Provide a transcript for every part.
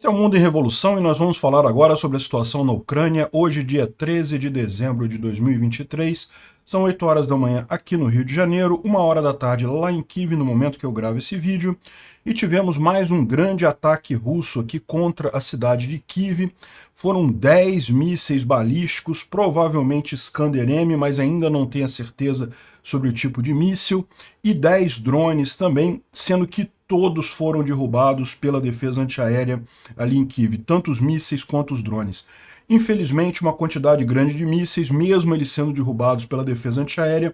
Esse é o Mundo em Revolução e nós vamos falar agora sobre a situação na Ucrânia, hoje dia 13 de dezembro de 2023, são 8 horas da manhã aqui no Rio de Janeiro, 1 hora da tarde lá em Kiev no momento que eu gravo esse vídeo, e tivemos mais um grande ataque russo aqui contra a cidade de Kiev. Foram 10 mísseis balísticos, provavelmente Iskander-M, mas ainda não tenho a certeza sobre o tipo de míssil, e 10 drones também, sendo que todos foram derrubados pela defesa antiaérea ali em Kiev, tanto os mísseis quanto os drones. Infelizmente, uma quantidade grande de mísseis, mesmo eles sendo derrubados pela defesa antiaérea,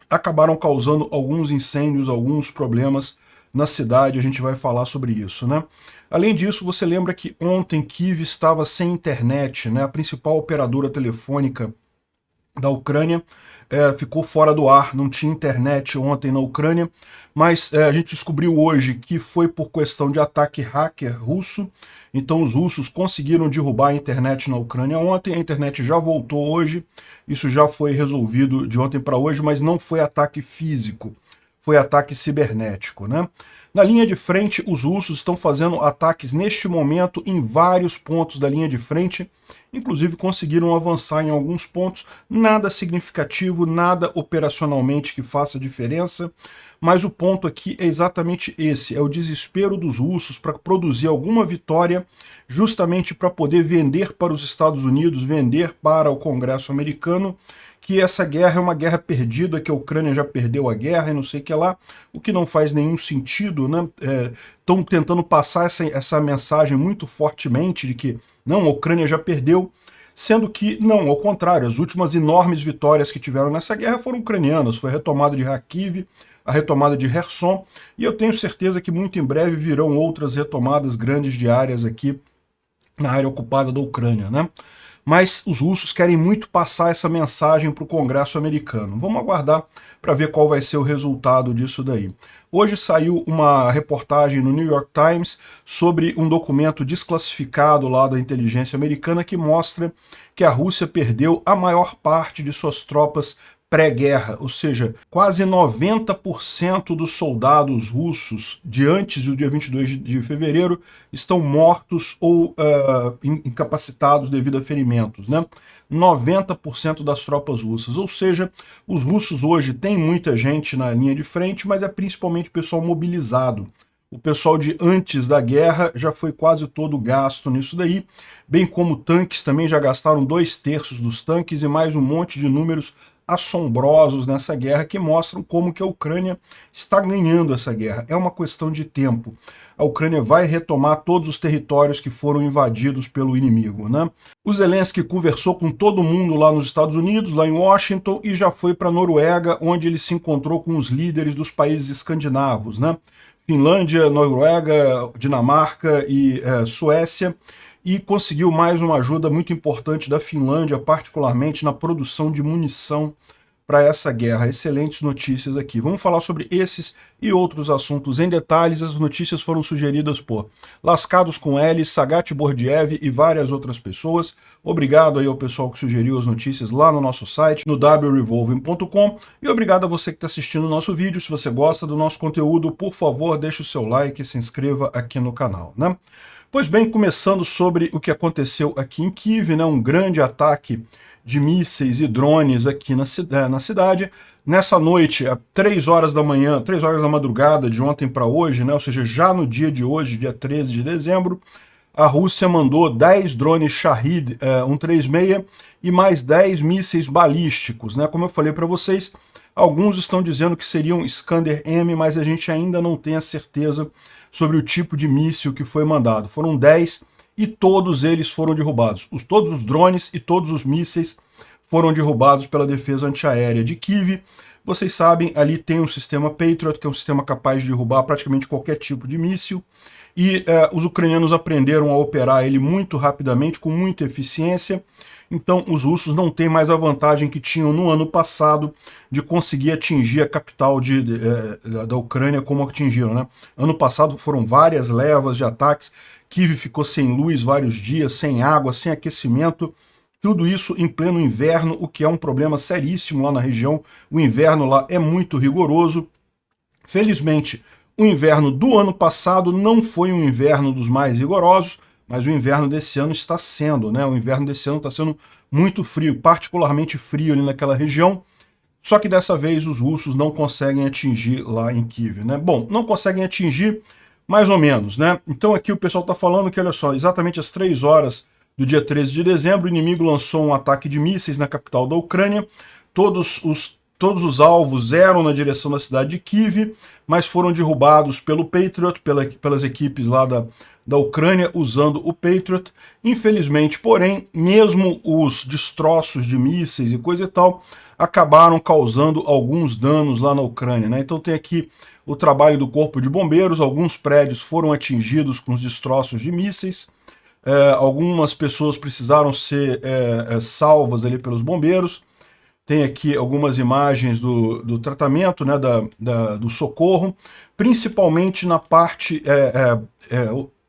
acabaram causando alguns incêndios, alguns problemas na cidade, a gente vai falar sobre isso, né? Além disso, você lembra que ontem Kiev estava sem internet, né? A principal operadora telefônica da Ucrânia ficou fora do ar, não tinha internet ontem na Ucrânia, mas a gente descobriu hoje que foi por questão de ataque hacker russo. Então os russos conseguiram derrubar a internet na Ucrânia ontem, a internet já voltou hoje, isso já foi resolvido de ontem para hoje, mas não foi ataque físico, foi ataque cibernético, né? Na linha de frente, os russos estão fazendo ataques neste momento em vários pontos da linha de frente, inclusive conseguiram avançar em alguns pontos, nada significativo, nada operacionalmente que faça diferença, mas o ponto aqui é exatamente esse, é o desespero dos russos para produzir alguma vitória, justamente para poder vender para os Estados Unidos, vender para o Congresso americano, que essa guerra é uma guerra perdida, que a Ucrânia já perdeu a guerra e não sei o que lá, o que não faz nenhum sentido, né? Estão tentando passar essa mensagem muito fortemente de que não, a Ucrânia já perdeu, sendo que não, ao contrário, as últimas enormes vitórias que tiveram nessa guerra foram ucranianas, foi a retomada de Kharkiv, a retomada de Kherson, e eu tenho certeza que muito em breve virão outras retomadas grandes de áreas aqui na área ocupada da Ucrânia, né? Mas os russos querem muito passar essa mensagem para o Congresso americano. Vamos aguardar para ver qual vai ser o resultado disso daí. Hoje saiu uma reportagem no New York Times sobre um documento desclassificado lá da inteligência americana que mostra que a Rússia perdeu a maior parte de suas tropas pré-guerra, ou seja, quase 90% dos soldados russos de antes do dia 22 de fevereiro estão mortos ou incapacitados devido a ferimentos, né? 90% das tropas russas, ou seja, os russos hoje têm muita gente na linha de frente, mas é principalmente o pessoal mobilizado. O pessoal de antes da guerra já foi quase todo gasto nisso daí, bem como tanques também já gastaram 2/3 dos tanques e mais um monte de números assombrosos nessa guerra que mostram como que a Ucrânia está ganhando essa guerra. É uma questão de tempo. A Ucrânia vai retomar todos os territórios que foram invadidos pelo inimigo, né? O Zelensky conversou com todo mundo lá nos Estados Unidos, lá em Washington, e já foi para a Noruega, onde ele se encontrou com os líderes dos países escandinavos, né? Finlândia, Noruega, Dinamarca e Suécia, e conseguiu mais uma ajuda muito importante da Finlândia, particularmente na produção de munição para essa guerra. Excelentes notícias aqui. Vamos falar sobre esses e outros assuntos em detalhes. As notícias foram sugeridas por Lascados com L, Sagat Bordiev e várias outras pessoas. Obrigado aí ao pessoal que sugeriu as notícias lá no nosso site, no wrevolving.com, e obrigado a você que está assistindo o nosso vídeo. Se você gosta do nosso conteúdo, por favor, deixe o seu like e se inscreva aqui no canal, né? Pois bem, começando sobre o que aconteceu aqui em Kiev, né, um grande ataque de mísseis e drones aqui na cidade. Nessa noite, às 3 horas da manhã, 3 horas da madrugada de ontem para hoje, né, ou seja, já no dia de hoje, dia 13 de dezembro, a Rússia mandou 10 drones Shahed 136 e mais 10 mísseis balísticos, né? Como eu falei para vocês, alguns estão dizendo que seriam Iskander-M, mas a gente ainda não tem a certeza sobre o tipo de míssil que foi mandado. Foram 10 e todos eles foram derrubados. Todos os drones e todos os mísseis foram derrubados pela defesa antiaérea de Kiev. Vocês sabem, ali tem um sistema Patriot, que é um sistema capaz de derrubar praticamente qualquer tipo de míssil, e os ucranianos aprenderam a operar ele muito rapidamente, com muita eficiência. Então os russos não têm mais a vantagem que tinham no ano passado de conseguir atingir a capital da Ucrânia como atingiram, né? Ano passado foram várias levas de ataques, Kiev ficou sem luz vários dias, sem água, sem aquecimento, tudo isso em pleno inverno, o que é um problema seríssimo lá na região. O inverno lá é muito rigoroso. Felizmente, o inverno do ano passado não foi um inverno dos mais rigorosos, mas o inverno desse ano está sendo, né? O inverno desse ano está sendo muito frio, particularmente frio ali naquela região. Só que dessa vez os russos não conseguem atingir lá em Kiev, né? Bom, não conseguem atingir mais ou menos, né? Então aqui o pessoal está falando que, olha só, exatamente às 3 horas do dia 13 de dezembro, o inimigo lançou um ataque de mísseis na capital da Ucrânia. Todos os alvos eram na direção da cidade de Kiev, mas foram derrubados pelo Patriot, pelas equipes lá da Ucrânia usando o Patriot. Infelizmente, porém, mesmo os destroços de mísseis e coisa e tal, acabaram causando alguns danos lá na Ucrânia, né? Então tem aqui o trabalho do Corpo de Bombeiros, alguns prédios foram atingidos com os destroços de mísseis, algumas pessoas precisaram ser salvas ali pelos bombeiros. Tem aqui algumas imagens do tratamento, né, do socorro, principalmente na parte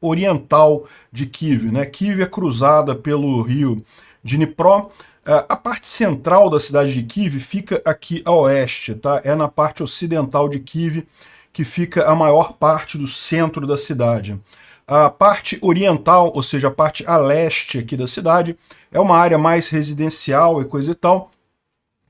oriental de Kiev, né? Kiev é cruzada pelo rio Dnipro. A parte central da cidade de Kiev fica aqui a oeste, tá? É na parte ocidental de Kiev que fica a maior parte do centro da cidade. A parte oriental, ou seja, a parte a leste aqui da cidade, é uma área mais residencial e coisa e tal.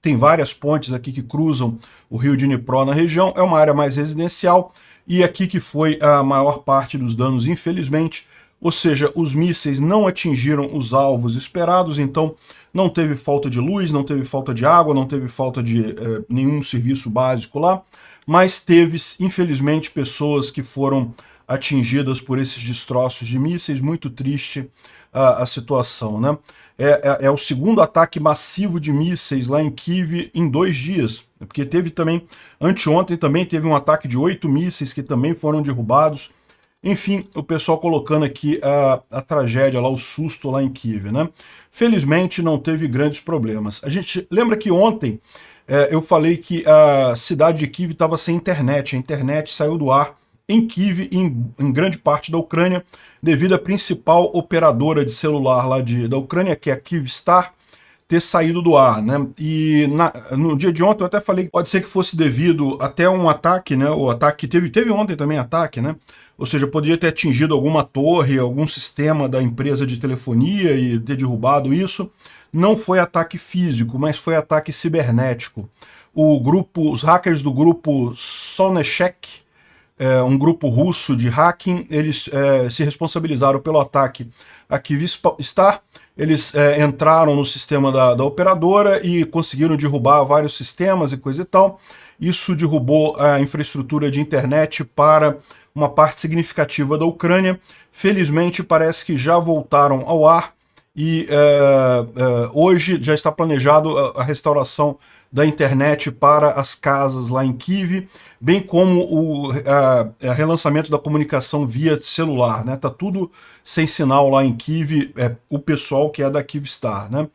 Tem várias pontes aqui que cruzam o rio Dnipro na região, é uma área mais residencial, e aqui que foi a maior parte dos danos, infelizmente. Ou seja, os mísseis não atingiram os alvos esperados, então não teve falta de luz, não teve falta de água, não teve falta de nenhum serviço básico lá, mas teve, infelizmente, pessoas que foram atingidas por esses destroços de mísseis. Muito triste a situação, né? É o segundo ataque massivo de mísseis lá em Kiev em 2 dias, porque teve também, anteontem também teve um ataque de 8 mísseis que também foram derrubados. Enfim, o pessoal colocando aqui a tragédia lá, o susto lá em Kiev, né? Felizmente não teve grandes problemas. A gente lembra que ontem eu falei que a cidade de Kiev estava sem internet, a internet saiu do ar em Kiev e em grande parte da Ucrânia, devido à principal operadora de celular lá da Ucrânia, que é a Kyivstar, ter saído do ar, né? E no dia de ontem eu até falei que pode ser que fosse devido até um ataque, né? O ataque teve ontem também ataque, né? Ou seja, poderia ter atingido alguma torre, algum sistema da empresa de telefonia e ter derrubado isso. Não foi ataque físico, mas foi ataque cibernético. Os hackers do grupo Soneshek, um grupo russo de hacking, eles se responsabilizaram pelo ataque a Kyivstar. Eles entraram no sistema da operadora e conseguiram derrubar vários sistemas e coisa e tal. Isso derrubou a infraestrutura de internet para uma parte significativa da Ucrânia. Felizmente parece que já voltaram ao ar e hoje já está planejado a restauração da internet para as casas lá em Kiev, bem como o relançamento da comunicação via celular, né? Tá tudo sem sinal lá em Kiev, o pessoal que é da Kyivstar, né?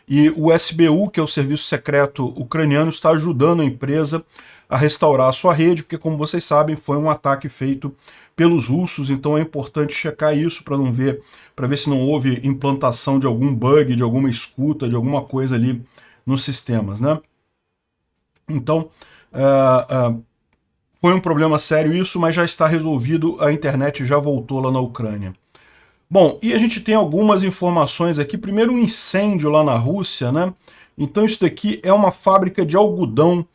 E o SBU, que é o Serviço Secreto Ucraniano, está ajudando a empresa a restaurar a sua rede, porque, como vocês sabem, foi um ataque feito pelos russos, então é importante checar isso para ver se não houve implantação de algum bug, de alguma escuta, de alguma coisa ali nos sistemas, né? Então, foi um problema sério isso, mas já está resolvido, a internet já voltou lá na Ucrânia. Bom, e a gente tem algumas informações aqui. Primeiro, um incêndio lá na Rússia, né? Então isso daqui é uma fábrica de algodão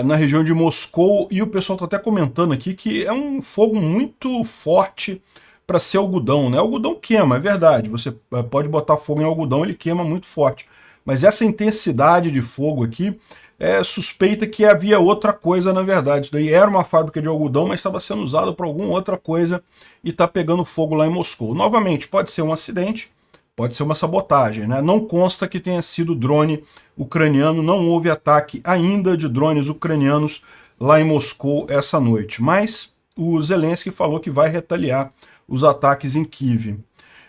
na região de Moscou, e o pessoal está até comentando aqui que é um fogo muito forte para ser algodão, né? Algodão queima, é verdade, você pode botar fogo em algodão, ele queima muito forte. Mas essa intensidade de fogo aqui suspeita que havia outra coisa na verdade. Isso daí era uma fábrica de algodão, mas estava sendo usado para alguma outra coisa e está pegando fogo lá em Moscou. Novamente, pode ser um acidente, pode ser uma sabotagem, né? Não consta que tenha sido drone ucraniano, não houve ataque ainda de drones ucranianos lá em Moscou essa noite. Mas o Zelensky falou que vai retaliar os ataques em Kiev.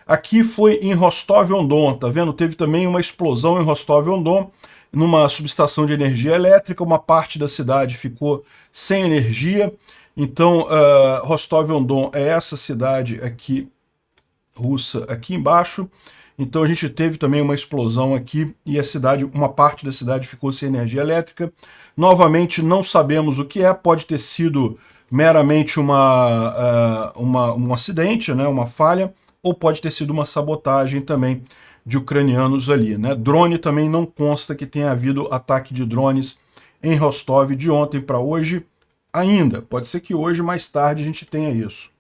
Aqui foi em Rostov-on-Don, tá vendo? Teve também uma explosão em Rostov-on-Don, numa subestação de energia elétrica, uma parte da cidade ficou sem energia. Então, Rostov-on-Don é essa cidade aqui, russa, aqui embaixo. Então a gente teve também uma explosão aqui e a cidade, uma parte da cidade ficou sem energia elétrica. Novamente, não sabemos o que é, pode ter sido meramente um acidente, né, uma falha, ou pode ter sido uma sabotagem também de ucranianos ali, né? Drone também não consta que tenha havido ataque de drones em Rostov de ontem para hoje ainda. Pode ser que hoje, mais tarde, a gente tenha isso.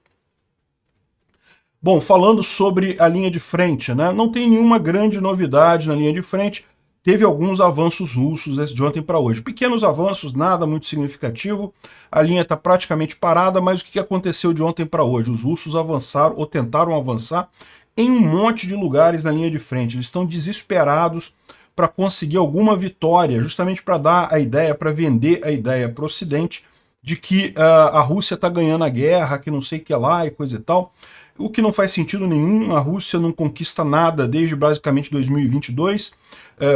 Bom, falando sobre a linha de frente, né? Não tem nenhuma grande novidade na linha de frente. Teve alguns avanços russos de ontem para hoje. Pequenos avanços, nada muito significativo. A linha está praticamente parada, mas o que aconteceu de ontem para hoje? Os russos avançaram ou tentaram avançar em um monte de lugares na linha de frente. Eles estão desesperados para conseguir alguma vitória, justamente para dar a ideia, para vender a ideia para o Ocidente de que a Rússia está ganhando a guerra, que não sei o que lá e coisa e tal. O que não faz sentido nenhum, a Rússia não conquista nada desde basicamente 2022,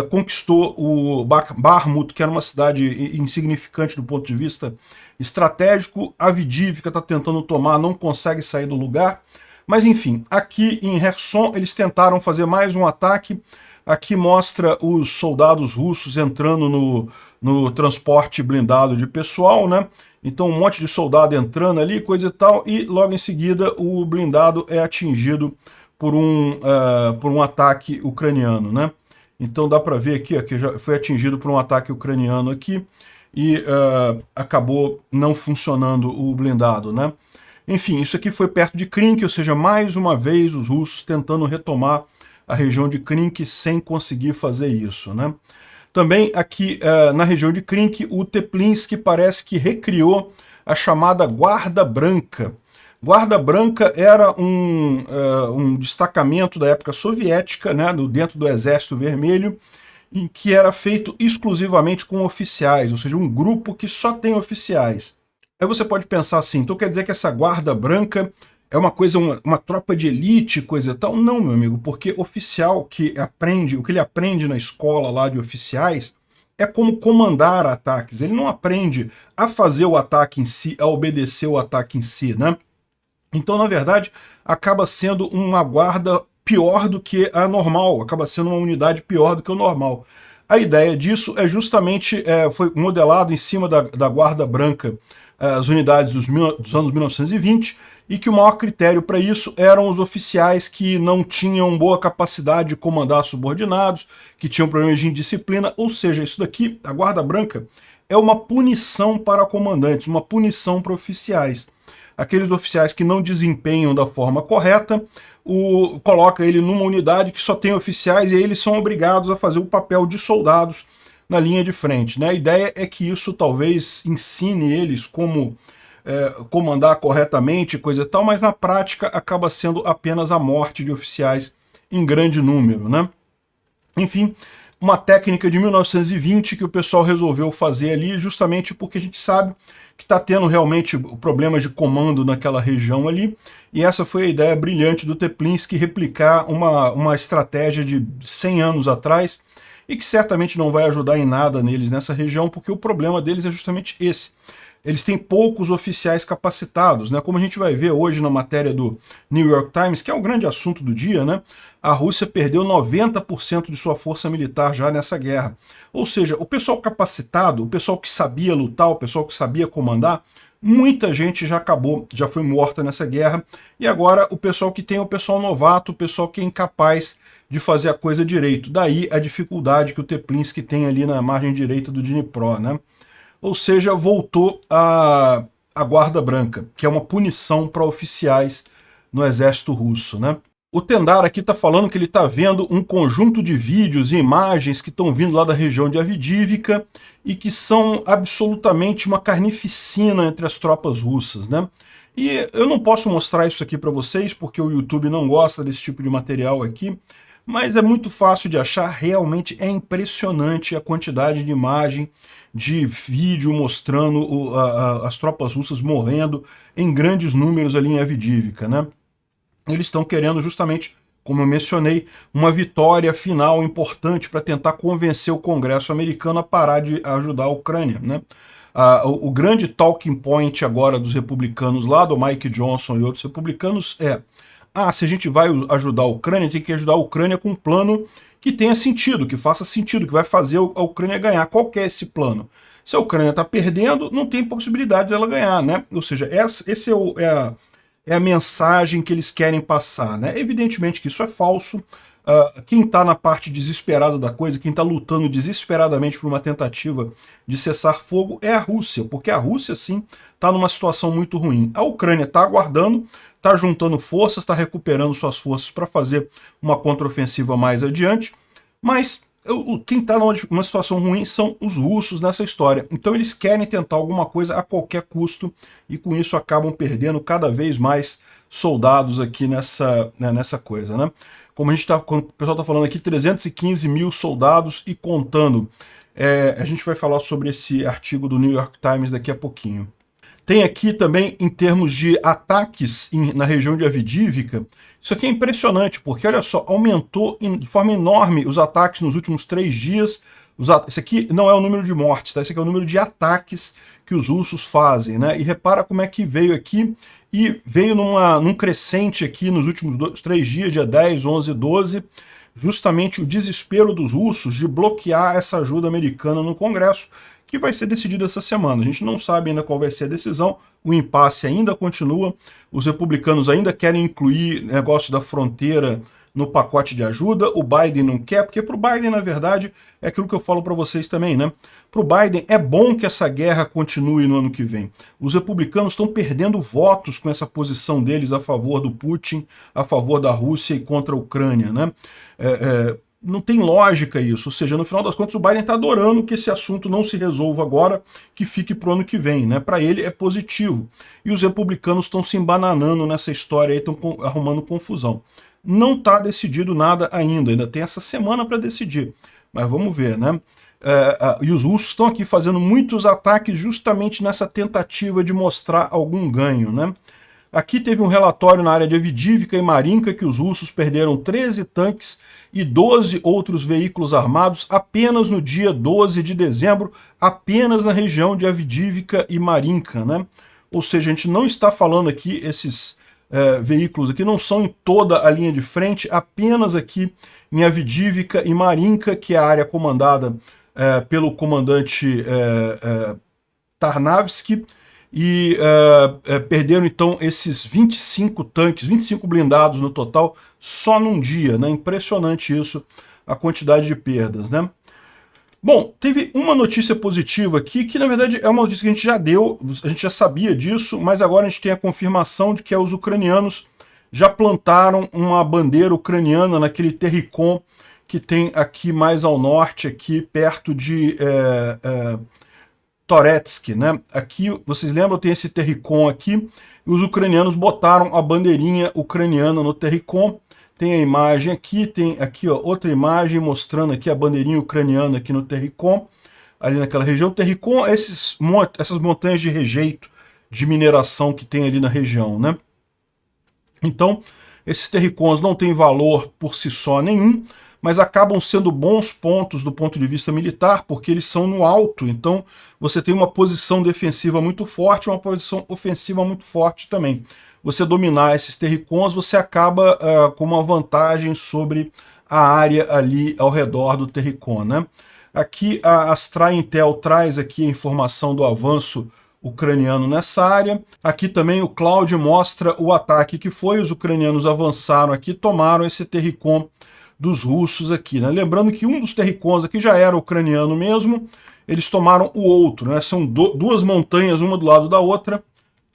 conquistou o Bakhmut, que era uma cidade insignificante do ponto de vista estratégico, a Avdiivka está tentando tomar, não consegue sair do lugar, mas enfim, aqui em Kherson eles tentaram fazer mais um ataque, aqui mostra os soldados russos entrando no transporte blindado de pessoal, né? Então um monte de soldado entrando ali, coisa e tal, e logo em seguida o blindado é atingido por um ataque ucraniano, né? Então dá para ver aqui, que já foi atingido por um ataque ucraniano aqui e acabou não funcionando o blindado, né? Enfim, isso aqui foi perto de Krink, ou seja, mais uma vez os russos tentando retomar a região de Krink sem conseguir fazer isso, né? Também aqui na região de Krink, o Teplinsky parece que recriou a chamada Guarda Branca. Guarda Branca era um destacamento da época soviética, né, dentro do Exército Vermelho, em que era feito exclusivamente com oficiais, ou seja, um grupo que só tem oficiais. Aí você pode pensar assim, então quer dizer que essa Guarda Branca é uma coisa, uma tropa de elite, coisa e tal? Não, meu amigo, porque oficial que aprende, o que ele aprende na escola lá de oficiais é como comandar ataques. Ele não aprende a fazer o ataque em si, a obedecer o ataque em si, né? Então, na verdade, acaba sendo uma guarda pior do que a normal, acaba sendo uma unidade pior do que o normal. A ideia disso é justamente, foi modelado em cima da Guarda Branca, as unidades dos anos 1920, e que o maior critério para isso eram os oficiais que não tinham boa capacidade de comandar subordinados, que tinham problemas de indisciplina, ou seja, isso daqui, a Guarda Branca, é uma punição para comandantes, uma punição para oficiais. Aqueles oficiais que não desempenham da forma correta, coloca ele numa unidade que só tem oficiais e aí eles são obrigados a fazer o papel de soldados na linha de frente, né? A ideia é que isso talvez ensine eles como comandar corretamente, coisa e tal, mas na prática acaba sendo apenas a morte de oficiais em grande número, né? Enfim, uma técnica de 1920 que o pessoal resolveu fazer ali, justamente porque a gente sabe que está tendo realmente problemas de comando naquela região ali, e essa foi a ideia brilhante do Teplinsky, replicar uma estratégia de 100 anos atrás, e que certamente não vai ajudar em nada neles nessa região, porque o problema deles é justamente esse. Eles têm poucos oficiais capacitados, né? Como a gente vai ver hoje na matéria do New York Times, que é o grande assunto do dia, né? A Rússia perdeu 90% de sua força militar já nessa guerra. Ou seja, o pessoal capacitado, o pessoal que sabia lutar, o pessoal que sabia comandar, muita gente já acabou, já foi morta nessa guerra, e agora o pessoal que tem é o pessoal novato, o pessoal que é incapaz de fazer a coisa direito. Daí a dificuldade que o Teplinsky tem ali na margem direita do Dnipro, né? Ou seja, voltou a Guarda Branca, que é uma punição para oficiais no exército russo, né? O Tendar aqui está falando que ele está vendo um conjunto de vídeos e imagens que estão vindo lá da região de Avdiivka e que são absolutamente uma carnificina entre as tropas russas, né? E eu não posso mostrar isso aqui para vocês porque o YouTube não gosta desse tipo de material aqui, mas é muito fácil de achar, realmente é impressionante a quantidade de imagem, de vídeo mostrando as tropas russas morrendo em grandes números ali em Avdiivka, né? Eles estão querendo justamente, como eu mencionei, uma vitória final importante para tentar convencer o Congresso americano a parar de ajudar a Ucrânia, né? O grande talking point agora dos republicanos lá, do Mike Johnson e outros republicanos se a gente vai ajudar a Ucrânia, tem que ajudar a Ucrânia com um plano que tenha sentido, que faça sentido, que vai fazer a Ucrânia ganhar. Qual que é esse plano? Se a Ucrânia está perdendo, não tem possibilidade dela ganhar, né? Ou seja, esse é a mensagem que eles querem passar, né? Evidentemente que isso é falso. Quem está na parte desesperada da coisa, quem está lutando desesperadamente por uma tentativa de cessar fogo é a Rússia, porque a Rússia, sim, está numa situação muito ruim. A Ucrânia está aguardando, está juntando forças, está recuperando suas forças para fazer uma contraofensiva mais adiante, mas quem está numa situação ruim são os russos nessa história. Então eles querem tentar alguma coisa a qualquer custo e com isso acabam perdendo cada vez mais soldados aqui nessa coisa, né? Como o pessoal está falando aqui, 315 mil soldados e contando. A gente vai falar sobre esse artigo do New York Times daqui a pouquinho. Tem aqui também, em termos de ataques na região de Avdiivka, isso aqui é impressionante, porque, olha só, aumentou de forma enorme os ataques nos últimos 3 dias. Esse aqui não é o número de mortes, tá? Esse aqui é o número de ataques que os russos fazem, né? E repara como é que veio aqui, e veio num crescente aqui nos últimos 3 dias, dia 10, 11, 12, justamente o desespero dos russos de bloquear essa ajuda americana no Congresso, que vai ser decidido essa semana. A gente não sabe ainda qual vai ser a decisão, o impasse ainda continua, os republicanos ainda querem incluir negócio da fronteira no pacote de ajuda, o Biden não quer, porque para o Biden, na verdade, é aquilo que eu falo para vocês também, né? Para o Biden é bom que essa guerra continue no ano que vem. Os republicanos estão perdendo votos com essa posição deles a favor do Putin, a favor da Rússia e contra a Ucrânia, né? Não tem lógica isso, ou seja, no final das contas o Biden está adorando que esse assunto não se resolva agora, que fique para o ano que vem, né? Para ele é positivo. E os republicanos estão se embananando nessa história aí, estão arrumando confusão. Não está decidido nada ainda tem essa semana para decidir, mas vamos ver, né? E os russos estão aqui fazendo muitos ataques justamente nessa tentativa de mostrar algum ganho, né? Aqui teve um relatório na área de Avdiivka e Marinka que os russos perderam 13 tanques e 12 outros veículos armados apenas no dia 12 de dezembro, apenas na região de Avdiivka e Marinka, né? Ou seja, a gente não está falando aqui, esses veículos aqui não são em toda a linha de frente, apenas aqui em Avdiivka e Marinka, que é a área comandada pelo comandante Tarnavsky, e perderam então esses 25 tanques, 25 blindados no total, só num dia, né? Impressionante isso, a quantidade de perdas, né? Bom, teve uma notícia positiva aqui, que na verdade é uma notícia que a gente já deu, a gente já sabia disso, mas agora a gente tem a confirmação de que os ucranianos já plantaram uma bandeira ucraniana naquele Terricon que tem aqui mais ao norte, aqui perto de Toretsky, né? Aqui, vocês lembram, tem esse Terricon aqui, e os ucranianos botaram a bandeirinha ucraniana no Terricon. Tem a imagem aqui, tem aqui ó, outra imagem mostrando aqui a bandeirinha ucraniana aqui no Terricon, ali naquela região. Terricon é essas montanhas de rejeito de mineração que tem ali na região, né? Então, esses Terricons não têm valor por si só nenhum, mas acabam sendo bons pontos do ponto de vista militar, porque eles são no alto, então você tem uma posição defensiva muito forte, uma posição ofensiva muito forte também. Você dominar esses Terricons, você acaba com uma vantagem sobre a área ali ao redor do Terricon, né? Aqui a Astra Intel traz aqui a informação do avanço ucraniano nessa área. Aqui também o Cloud mostra o ataque que foi, os ucranianos avançaram aqui, tomaram esse Terricon dos russos aqui, né? Lembrando que um dos Terricons aqui já era ucraniano mesmo, eles tomaram o outro, né? São duas montanhas, uma do lado da outra,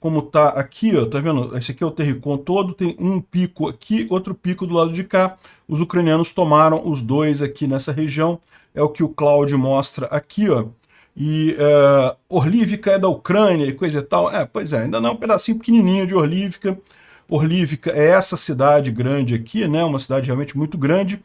como tá aqui, ó, tá vendo? Esse aqui é o Terricon todo, tem um pico aqui, outro pico do lado de cá. Os ucranianos tomaram os dois aqui nessa região, é o que o Cloud mostra aqui, ó. E Orlivka é da Ucrânia e coisa e tal. Pois é, ainda não é um pedacinho pequenininho de Orlivka. Orlivka é essa cidade grande aqui, né? Uma cidade realmente muito grande.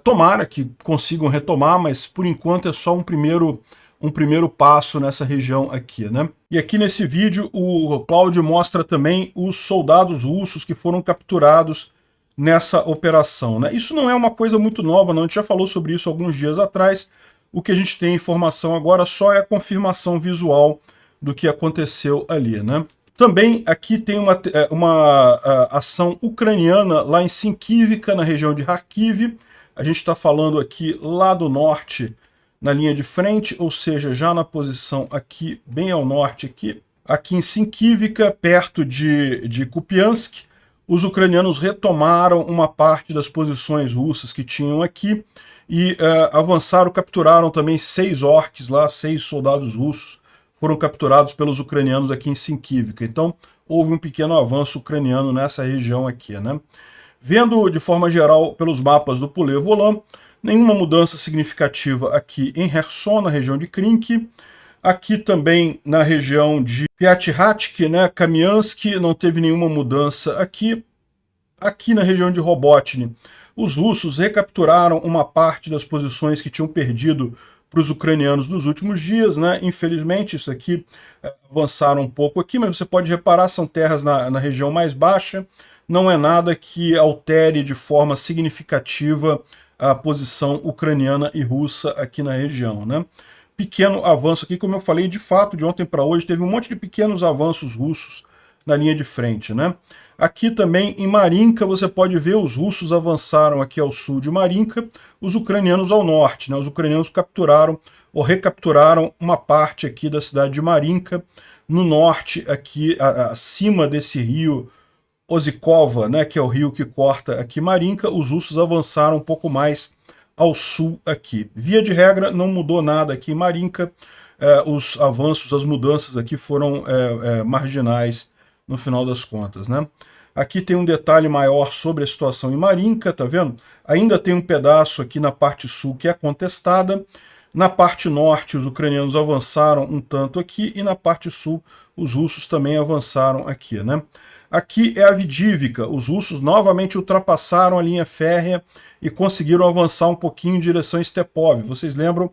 Tomara que consigam retomar, mas por enquanto é só um primeiro passo nessa região aqui, né? E aqui nesse vídeo o Cláudio mostra também os soldados russos que foram capturados nessa operação, né? Isso não é uma coisa muito nova, não. A gente já falou sobre isso alguns dias atrás. O que a gente tem informação agora só é a confirmação visual do que aconteceu ali, né? Também aqui tem uma ação ucraniana lá em Sinkivka, na região de Kharkiv. A gente está falando aqui lá do norte, na linha de frente, ou seja, já na posição aqui, bem ao norte aqui. Aqui em Sinkivka, perto de Kupiansk, os ucranianos retomaram uma parte das posições russas que tinham aqui e avançaram, capturaram também 6 orcs lá, 6 soldados russos foram capturados pelos ucranianos aqui em Sinkivka. Então, houve um pequeno avanço ucraniano nessa região aqui, né? Vendo de forma geral pelos mapas do Pulé-Volan, nenhuma mudança significativa aqui em Kherson, na região de Krink. Aqui também na região de Piatyhatsk, né, Kamiansk, não teve nenhuma mudança aqui. Aqui na região de Robotny, os russos recapturaram uma parte das posições que tinham perdido para os ucranianos nos últimos dias, né? Infelizmente, isso aqui avançaram um pouco aqui, mas você pode reparar, são terras na região mais baixa, não é nada que altere de forma significativa a posição ucraniana e russa aqui na região, né? Pequeno avanço aqui, como eu falei, de fato, de ontem para hoje, teve um monte de pequenos avanços russos na linha de frente, né? Aqui também em Marinka você pode ver os russos avançaram aqui ao sul de Marinka, os ucranianos ao norte, né? Os ucranianos capturaram ou recapturaram uma parte aqui da cidade de Marinka, no norte, aqui acima desse rio Osikova, né, que é o rio que corta aqui Marinka, os russos avançaram um pouco mais ao sul aqui. Via de regra, não mudou nada aqui em Marinka, os avanços, as mudanças aqui foram marginais no final das contas, né? Aqui tem um detalhe maior sobre a situação em Marinka, tá vendo? Ainda tem um pedaço aqui na parte sul que é contestada. Na parte norte, os ucranianos avançaram um tanto aqui, e na parte sul, os russos também avançaram aqui, né? Aqui é a Avdiivka. Os russos novamente ultrapassaram a linha férrea e conseguiram avançar um pouquinho em direção a Stepov. Vocês lembram?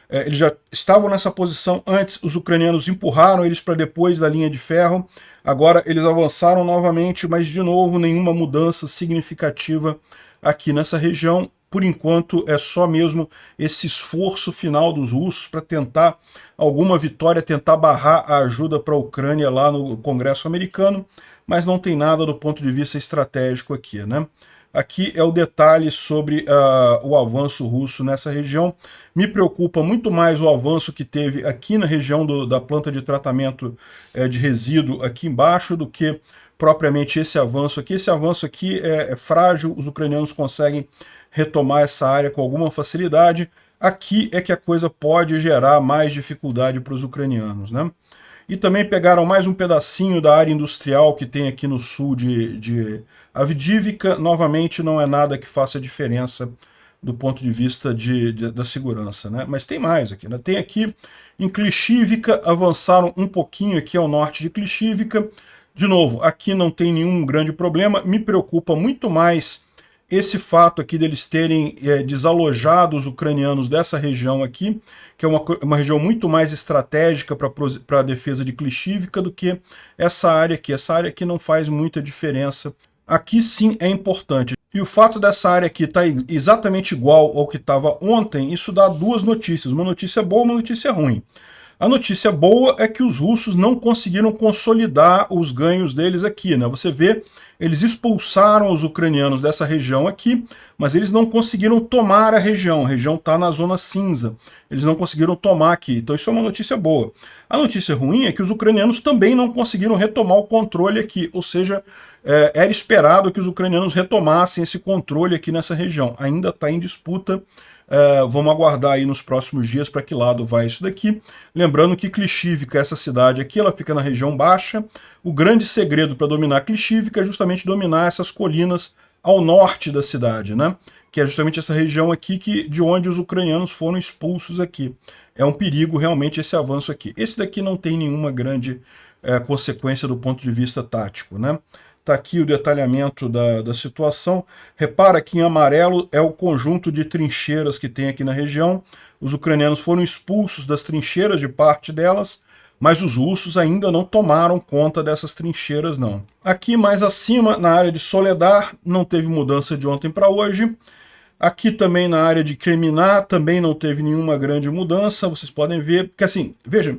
Eles já estavam nessa posição antes, os ucranianos empurraram eles para depois da linha de ferro, agora eles avançaram novamente, mas de novo nenhuma mudança significativa aqui nessa região. Por enquanto é só mesmo esse esforço final dos russos para tentar alguma vitória, tentar barrar a ajuda para a Ucrânia lá no Congresso americano, mas não tem nada do ponto de vista estratégico aqui, né? Aqui é o detalhe sobre o avanço russo nessa região. Me preocupa muito mais o avanço que teve aqui na região da planta de tratamento de resíduo aqui embaixo do que propriamente esse avanço aqui. Esse avanço aqui é frágil, os ucranianos conseguem retomar essa área com alguma facilidade. Aqui é que a coisa pode gerar mais dificuldade para os ucranianos, né? E também pegaram mais um pedacinho da área industrial que tem aqui no sul de Avdiivka. Novamente, não é nada que faça diferença do ponto de vista da segurança, né? Mas tem mais aqui, né? Tem aqui em Klishivka, avançaram um pouquinho aqui ao norte de Klishivka. De novo, aqui não tem nenhum grande problema. Me preocupa muito mais esse fato aqui deles terem desalojado os ucranianos dessa região aqui, que é uma região muito mais estratégica para a defesa de Klishivka do que essa área aqui. Essa área aqui não faz muita diferença. Aqui sim é importante. E o fato dessa área aqui estar exatamente igual ao que estava ontem, isso dá duas notícias. Uma notícia boa e uma notícia ruim. A notícia boa é que os russos não conseguiram consolidar os ganhos deles aqui, né? Você vê, eles expulsaram os ucranianos dessa região aqui, mas eles não conseguiram tomar a região está na zona cinza. Eles não conseguiram tomar aqui, então isso é uma notícia boa. A notícia ruim é que os ucranianos também não conseguiram retomar o controle aqui, ou seja, era esperado que os ucranianos retomassem esse controle aqui nessa região. Ainda está em disputa. Vamos aguardar aí nos próximos dias para que lado vai isso daqui. Lembrando que Klishivka, essa cidade aqui, ela fica na região baixa. O grande segredo para dominar Klishivka é justamente dominar essas colinas ao norte da cidade, né? Que é justamente essa região aqui de onde os ucranianos foram expulsos aqui. É um perigo realmente esse avanço aqui. Esse daqui não tem nenhuma grande consequência do ponto de vista tático, né? Está aqui o detalhamento da situação. Repara que em amarelo é o conjunto de trincheiras que tem aqui na região. Os ucranianos foram expulsos das trincheiras, de parte delas, mas os russos ainda não tomaram conta dessas trincheiras, não. Aqui mais acima, na área de Soledar, não teve mudança de ontem para hoje. Aqui também na área de Kreminá, também não teve nenhuma grande mudança. Vocês podem ver, porque assim, veja,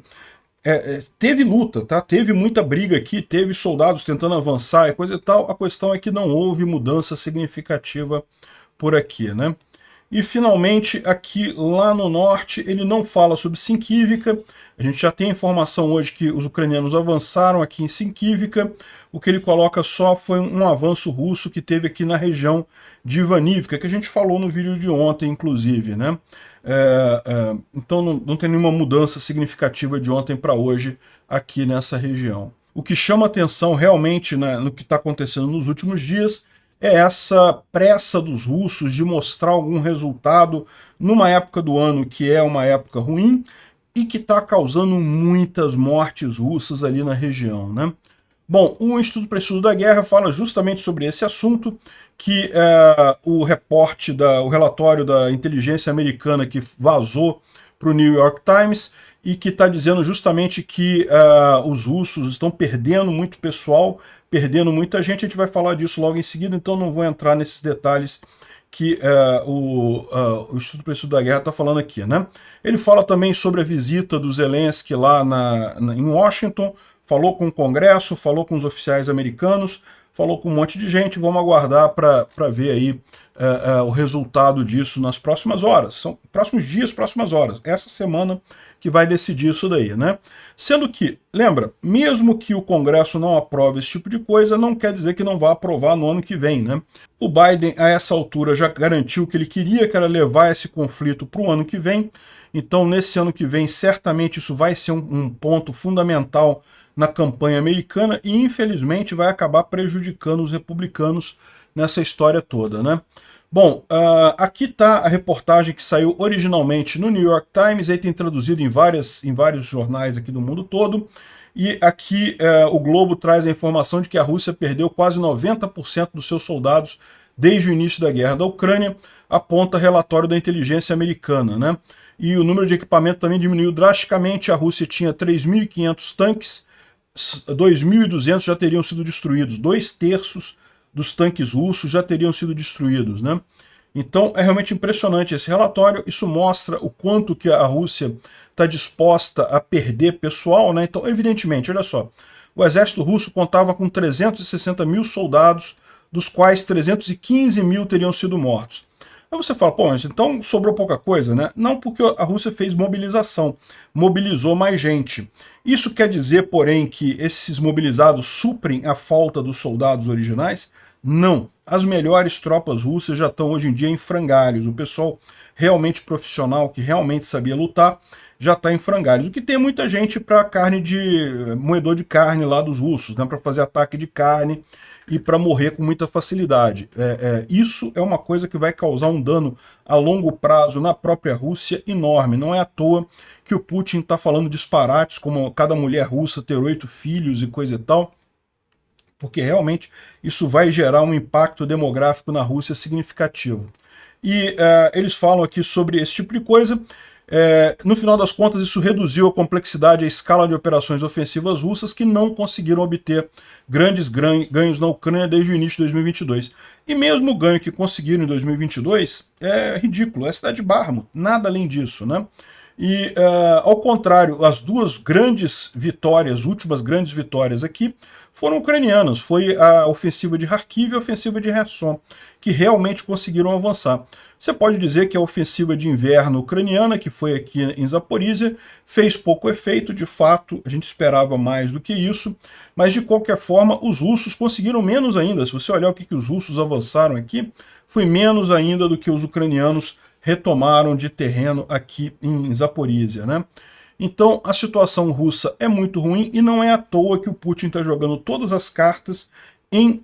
teve luta, tá? Teve muita briga aqui, teve soldados tentando avançar e coisa e tal. A questão é que não houve mudança significativa por aqui, né? E finalmente, aqui lá no norte, ele não fala sobre Sinkivka. A gente já tem informação hoje que os ucranianos avançaram aqui em Sinkivka. O que ele coloca só foi um avanço russo que teve aqui na região de Ivanivka, que a gente falou no vídeo de ontem, inclusive, né? Então não tem nenhuma mudança significativa de ontem para hoje aqui nessa região. O que chama atenção realmente, né, no que está acontecendo nos últimos dias é essa pressa dos russos de mostrar algum resultado numa época do ano que é uma época ruim e que está causando muitas mortes russas ali na região, né? Bom, o Instituto para Estudo da Guerra fala justamente sobre esse assunto, que o relatório da inteligência americana que vazou para o New York Times e que está dizendo justamente que os russos estão perdendo muito pessoal, perdendo muita gente. A gente vai falar disso logo em seguida, então não vou entrar nesses detalhes que o Instituto para Estudo da Guerra está falando aqui, né? Ele fala também sobre a visita do Zelensky lá em Washington, falou com o Congresso, falou com os oficiais americanos, falou com um monte de gente. Vamos aguardar para ver aí o resultado disso nas próximas horas. São próximos dias, próximas horas. Essa semana que vai decidir isso daí, né? Sendo que, lembra, mesmo que o Congresso não aprove esse tipo de coisa, não quer dizer que não vá aprovar no ano que vem, né? O Biden, a essa altura, já garantiu que ele queria, que era levar esse conflito para o ano que vem. Então, nesse ano que vem, certamente isso vai ser um ponto fundamental na campanha americana e, infelizmente, vai acabar prejudicando os republicanos nessa história toda, né? Bom, aqui está a reportagem que saiu originalmente no New York Times, aí tem traduzido em vários jornais aqui do mundo todo, e aqui o Globo traz a informação de que a Rússia perdeu quase 90% dos seus soldados desde o início da guerra da Ucrânia, aponta relatório da inteligência americana, né? E o número de equipamento também diminuiu drasticamente. A Rússia tinha 3.500 tanques, 2.200 já teriam sido destruídos, 2/3 dos tanques russos já teriam sido destruídos, né? Então é realmente impressionante esse relatório. Isso mostra o quanto que a Rússia está disposta a perder pessoal, né? Então, evidentemente, olha só, o exército russo contava com 360 mil soldados, dos quais 315 mil teriam sido mortos. Aí você fala, pô, mas então sobrou pouca coisa, né? Não, porque a Rússia fez mobilização, mobilizou mais gente. Isso quer dizer, porém, que esses mobilizados suprem a falta dos soldados originais? Não. As melhores tropas russas já estão hoje em dia em frangalhos. O pessoal realmente profissional, que realmente sabia lutar, já está em frangalhos. O que tem muita gente para carne de moedor de carne lá dos russos, né? Para fazer ataque de carne e para morrer com muita facilidade. Isso é uma coisa que vai causar um dano a longo prazo na própria Rússia enorme. Não é à toa que o Putin está falando disparates, como cada mulher russa ter 8 filhos e coisa e tal, porque realmente isso vai gerar um impacto demográfico na Rússia significativo. E eles falam aqui sobre esse tipo de coisa. No final das contas, isso reduziu a complexidade e a escala de operações ofensivas russas, que não conseguiram obter grandes ganhos na Ucrânia desde o início de 2022. E mesmo o ganho que conseguiram em 2022 é ridículo, é a cidade de Bakhmut, nada além disso, né? E, ao contrário, as duas grandes vitórias, últimas grandes vitórias aqui, foram ucranianas. Foi a ofensiva de Kharkiv e a ofensiva de Kherson, que realmente conseguiram avançar. Você pode dizer que a ofensiva de inverno ucraniana, que foi aqui em Zaporizhia, fez pouco efeito, de fato, a gente esperava mais do que isso, mas de qualquer forma os russos conseguiram menos ainda. Se você olhar o que os russos avançaram aqui, foi menos ainda do que os ucranianos retomaram de terreno aqui em Zaporizhia, né? Então a situação russa é muito ruim e não é à toa que o Putin está jogando todas as cartas em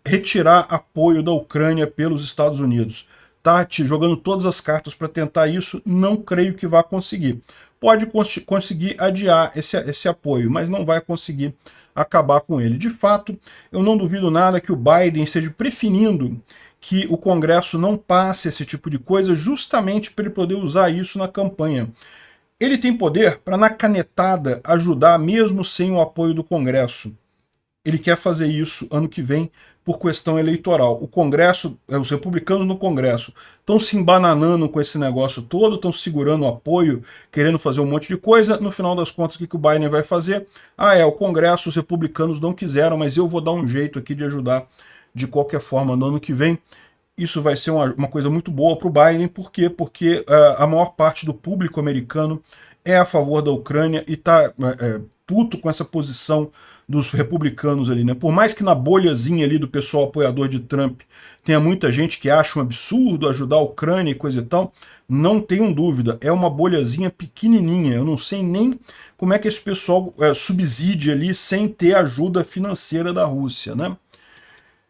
retirar apoio da Ucrânia pelos Estados Unidos. Está jogando todas as cartas para tentar isso, não creio que vá conseguir. Pode conseguir adiar esse apoio, mas não vai conseguir acabar com ele. De fato, eu não duvido nada que o Biden esteja preferindo que o Congresso não passe esse tipo de coisa, justamente para ele poder usar isso na campanha. Ele tem poder para, na canetada, ajudar mesmo sem o apoio do Congresso. Ele quer fazer isso ano que vem por questão eleitoral. O Congresso, os republicanos no Congresso estão se embananando com esse negócio todo, estão segurando o apoio, querendo fazer um monte de coisa. No final das contas, o que o Biden vai fazer? O Congresso, os republicanos não quiseram, mas eu vou dar um jeito aqui de ajudar de qualquer forma no ano que vem. isso vai ser uma coisa muito boa para o Biden. Por quê? Porque a maior parte do público americano é a favor da Ucrânia e está puto com essa posição dos republicanos ali, né? Por mais que na bolhazinha ali do pessoal apoiador de Trump tenha muita gente que acha um absurdo ajudar a Ucrânia e coisa e tal, não tenham dúvida, é uma bolhazinha pequenininha. Eu não sei nem como é que esse pessoal subside ali sem ter ajuda financeira da Rússia, né?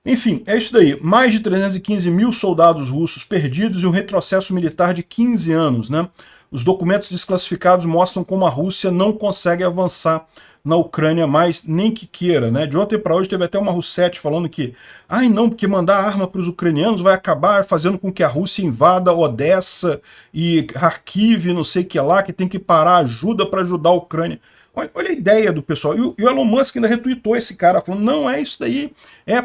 Enfim, é isso daí. Mais de 315 mil soldados russos perdidos e um retrocesso militar de 15 anos, né? Os documentos desclassificados mostram como a Rússia não consegue avançar na Ucrânia mais, nem que queira, né? De ontem para hoje teve até uma Rousseff falando que, ai não, porque mandar arma para os ucranianos vai acabar fazendo com que a Rússia invada Odessa e Kharkiv, não sei o que lá, que tem que parar ajuda para ajudar a Ucrânia. Olha a ideia do pessoal. E o Elon Musk ainda retweetou esse cara, falando, não, é isso daí,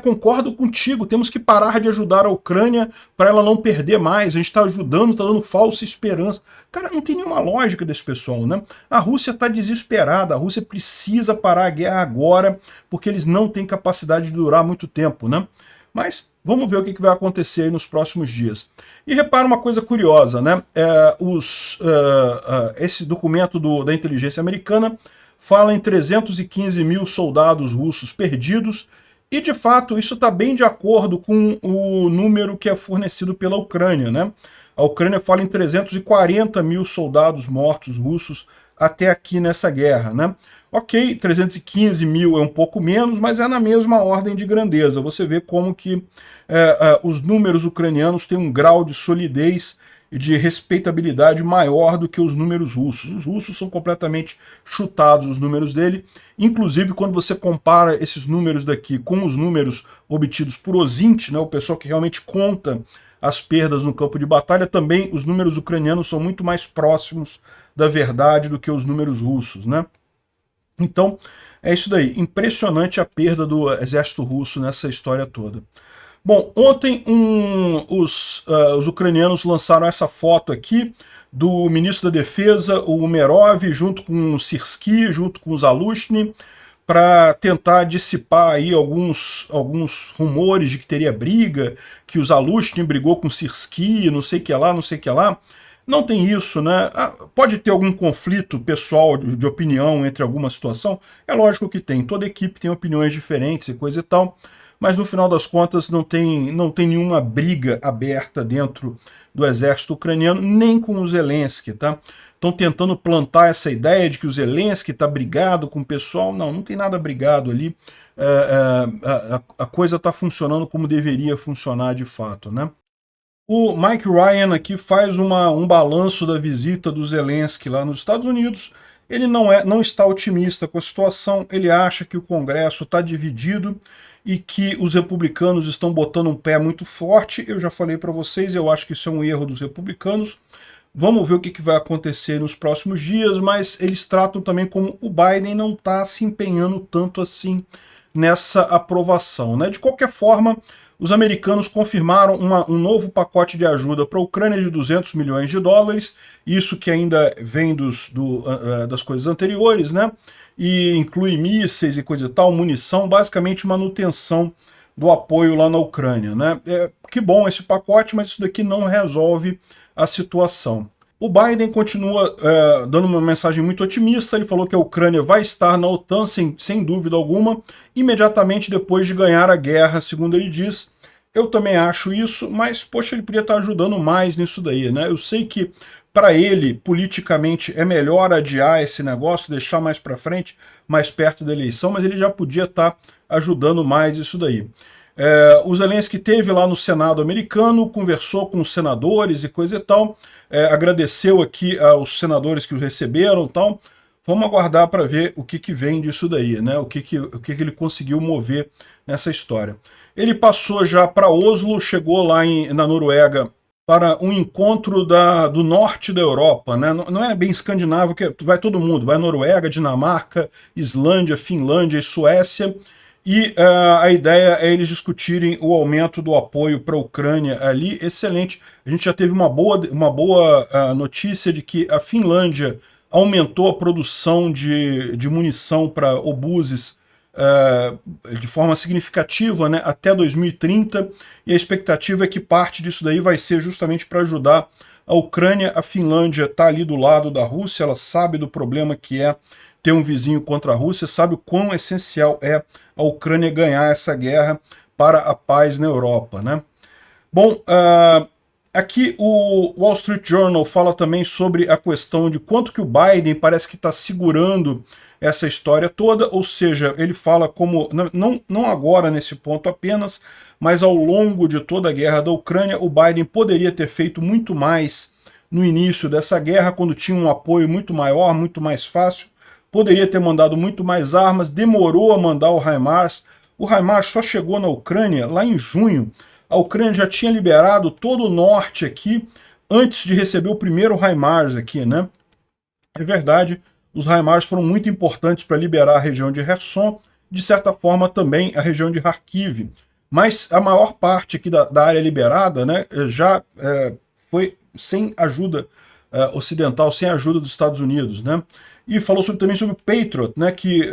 concordo contigo, temos que parar de ajudar a Ucrânia para ela não perder mais, a gente está ajudando, está dando falsa esperança. Cara, não tem nenhuma lógica desse pessoal, né? A Rússia está desesperada, a Rússia precisa parar a guerra agora, porque eles não têm capacidade de durar muito tempo, né? Mas vamos ver o que vai acontecer aí nos próximos dias. E repara uma coisa curiosa, né? Esse documento da inteligência americana fala em 315 mil soldados russos perdidos, e de fato isso está bem de acordo com o número que é fornecido pela Ucrânia, né? A Ucrânia fala em 340 mil soldados mortos russos até aqui nessa guerra, né? Ok, 315 mil é um pouco menos, mas é na mesma ordem de grandeza. Você vê como que os números ucranianos têm um grau de solidez e de respeitabilidade maior do que os números russos. Os russos são completamente chutados, os números dele. Inclusive, quando você compara esses números daqui com os números obtidos por OSINT, né, o pessoal que realmente conta as perdas no campo de batalha, também os números ucranianos são muito mais próximos da verdade do que os números russos, né? Então, é isso daí. Impressionante a perda do exército russo nessa história toda. Bom, ontem os ucranianos lançaram essa foto aqui do ministro da Defesa, o Umerov, junto com o Syrskyi, junto com o Zaluzhny, para tentar dissipar aí alguns rumores de que teria briga, que o Zaluzhny brigou com o Syrskyi, não sei o que lá, não sei o que lá. Não tem isso, né? Pode ter algum conflito pessoal de opinião entre alguma situação? É lógico que tem. Toda equipe tem opiniões diferentes e coisa e tal, mas no final das contas não tem nenhuma briga aberta dentro do exército ucraniano, nem com o Zelensky, tá? Estão tentando plantar essa ideia de que o Zelensky está brigado com o pessoal. Não tem nada brigado ali. A coisa está funcionando como deveria funcionar de fato, né? O Mike Ryan aqui faz um balanço da visita do Zelensky lá nos Estados Unidos. Ele não está otimista com a situação, ele acha que o Congresso está dividido e que os republicanos estão botando um pé muito forte. Eu já falei para vocês, eu acho que isso é um erro dos republicanos. Vamos ver o que vai acontecer nos próximos dias, mas eles tratam também como o Biden não está se empenhando tanto assim nessa aprovação, né? De qualquer forma, os americanos confirmaram um novo pacote de ajuda para a Ucrânia de 200 milhões de dólares, isso que ainda vem das coisas anteriores, né? E inclui mísseis e coisa e tal, munição, basicamente manutenção do apoio lá na Ucrânia, né? Que bom esse pacote, mas isso daqui não resolve a situação. O Biden continua dando uma mensagem muito otimista. Ele falou que a Ucrânia vai estar na OTAN, sem dúvida alguma, imediatamente depois de ganhar a guerra, segundo ele diz. Eu também acho isso, mas, poxa, ele podia estar ajudando mais nisso daí, né? Eu sei que, para ele, politicamente, é melhor adiar esse negócio, deixar mais para frente, mais perto da eleição, mas ele já podia estar ajudando mais isso daí. O Zelensky esteve lá no Senado americano, conversou com os senadores e coisa e tal, agradeceu aqui aos senadores que o receberam e tal. Vamos aguardar para ver o que vem disso daí, né? O que ele conseguiu mover nessa história. Ele passou já para Oslo, chegou lá na Noruega para um encontro do norte da Europa, né? Não é bem escandinavo, que vai todo mundo, vai Noruega, Dinamarca, Islândia, Finlândia e Suécia. E a ideia é eles discutirem o aumento do apoio para a Ucrânia ali. Excelente. A gente já teve uma boa notícia de que a Finlândia aumentou a produção de munição para obuses de forma significativa, né, até 2030, e a expectativa é que parte disso daí vai ser justamente para ajudar a Ucrânia. A Finlândia está ali do lado da Rússia, ela sabe do problema que é ter um vizinho contra a Rússia, sabe o quão essencial é a Ucrânia ganhar essa guerra para a paz na Europa, né? Bom, aqui o Wall Street Journal fala também sobre a questão de quanto que o Biden parece que está segurando essa história toda, ou seja, ele fala como, não agora nesse ponto apenas, mas ao longo de toda a guerra da Ucrânia, o Biden poderia ter feito muito mais no início dessa guerra, quando tinha um apoio muito maior, muito mais fácil, poderia ter mandado muito mais armas, demorou a mandar o HIMARS. O HIMARS só chegou na Ucrânia lá em junho. A Ucrânia já tinha liberado todo o norte aqui antes de receber o primeiro HIMARS aqui, né? É verdade, os HIMARS foram muito importantes para liberar a região de Kherson, de certa forma também a região de Kharkiv. Mas a maior parte aqui da área liberada, né, já foi sem ajuda ocidental, sem ajuda dos Estados Unidos, né? E falou também sobre o Patriot, né, que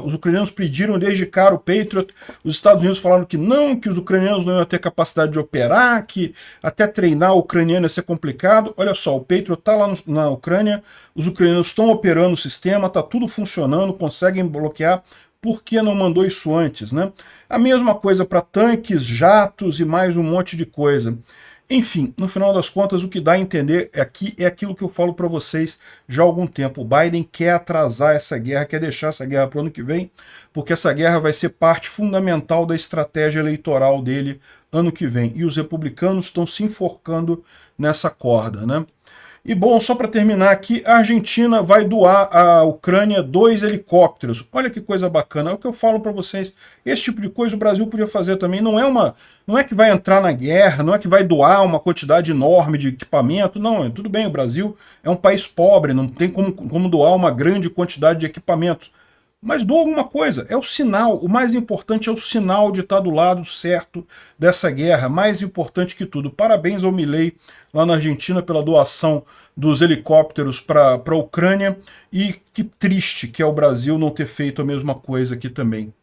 os ucranianos pediram desde cara o Patriot, os Estados Unidos falaram que não, que os ucranianos não iam ter capacidade de operar, que até treinar o ucraniano ia ser complicado. Olha só, o Patriot está lá na Ucrânia, os ucranianos estão operando o sistema, está tudo funcionando, conseguem bloquear. Por que não mandou isso antes, né? A mesma coisa para tanques, jatos e mais um monte de coisa. Enfim, no final das contas, o que dá a entender aqui é aquilo que eu falo para vocês já há algum tempo. O Biden quer atrasar essa guerra, quer deixar essa guerra para o ano que vem, porque essa guerra vai ser parte fundamental da estratégia eleitoral dele ano que vem. E os republicanos estão se enforcando nessa corda, né? E bom, só para terminar aqui, a Argentina vai doar à Ucrânia 2 helicópteros. Olha que coisa bacana, é o que eu falo para vocês. Esse tipo de coisa o Brasil podia fazer também. Não é que vai entrar na guerra, não é que vai doar uma quantidade enorme de equipamento. Não, tudo bem, o Brasil é um país pobre, não tem como doar uma grande quantidade de equipamentos. Mas doa alguma coisa, é o sinal, o mais importante é o sinal de estar do lado certo dessa guerra, mais importante que tudo. Parabéns ao Milei lá na Argentina pela doação dos helicópteros para a Ucrânia, e que triste que é o Brasil não ter feito a mesma coisa aqui também.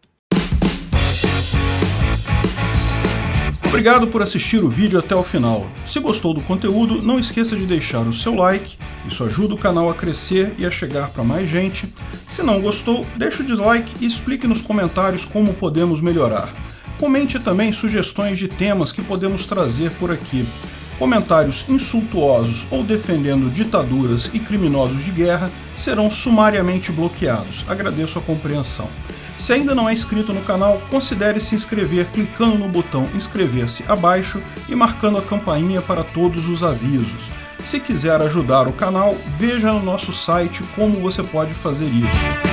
Obrigado por assistir o vídeo até o final. Se gostou do conteúdo, não esqueça de deixar o seu like, isso ajuda o canal a crescer e a chegar para mais gente. Se não gostou, deixe o dislike e explique nos comentários como podemos melhorar. Comente também sugestões de temas que podemos trazer por aqui. Comentários insultuosos ou defendendo ditaduras e criminosos de guerra serão sumariamente bloqueados. Agradeço a compreensão. Se ainda não é inscrito no canal, considere se inscrever clicando no botão inscrever-se abaixo e marcando a campainha para todos os avisos. Se quiser ajudar o canal, veja no nosso site como você pode fazer isso.